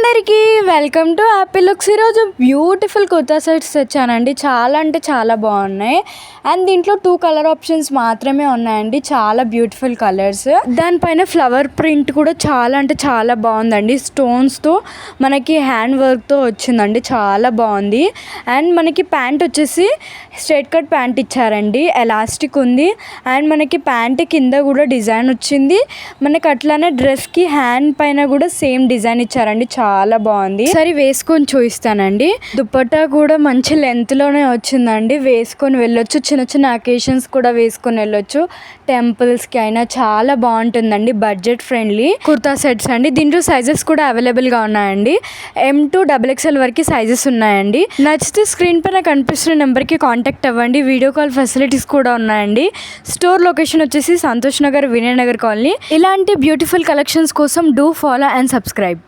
అందరికీ welcome to happy looks. ఈరోజు beautiful kurta sets తెచ్చానండి. చాలా అంటే చాలా బాగున్నాయి. అండ్ దీంట్లో 2 కలర్ ఆప్షన్స్ మాత్రమే ఉన్నాయండి. చాలా బ్యూటిఫుల్ కలర్స్. దానిపైన ఫ్లవర్ ప్రింట్ కూడా చాలా అంటే చాలా బాగుందండి. స్టోన్స్తో మనకి హ్యాండ్ వర్క్తో వచ్చిందండి. చాలా బాగుంది. అండ్ మనకి ప్యాంట్ వచ్చేసి స్ట్రైట్ కట్ ప్యాంట్ ఇచ్చారండి. ఎలాస్టిక్ ఉంది. అండ్ మనకి ప్యాంట్ కింద కూడా డిజైన్ వచ్చింది. మనకి అట్లానే డ్రెస్కి హ్యాండ్ పైన కూడా సేమ్ డిజైన్ ఇచ్చారండి. చాలా బాగుంది. సరే వేసుకొని చూపిస్తానండి. దుపట్టా కూడా మంచి లెంత్ లోనే వచ్చిందండి. వేసుకొని వెళ్ళొచ్చు. చిన్న చిన్న అకేషన్స్ కూడా వేసుకొని వెళ్ళొచ్చు. టెంపుల్స్ కి అయినా చాలా బాగుంటుందండి. బడ్జెట్ ఫ్రెండ్లీ కుర్తా సెట్స్ అండి. దీంట్లో సైజెస్ కూడా అవైలబుల్ గా ఉన్నాయండి. M to XXL వరకు సైజెస్ ఉన్నాయండి. నచ్చితే స్క్రీన్ పైన కనిపిస్తున్న నెంబర్ కి కాంటాక్ట్ అవ్వండి. వీడియో కాల్ ఫెసిలిటీస్ కూడా ఉన్నాయండి. స్టోర్ లొకేషన్ వచ్చేసి సంతోష్ నగర్, వినయ్ నగర్ కాలనీ. ఇలాంటి బ్యూటిఫుల్ కలెక్షన్స్ కోసం డూ ఫాలో అండ్ సబ్స్క్రైబ్.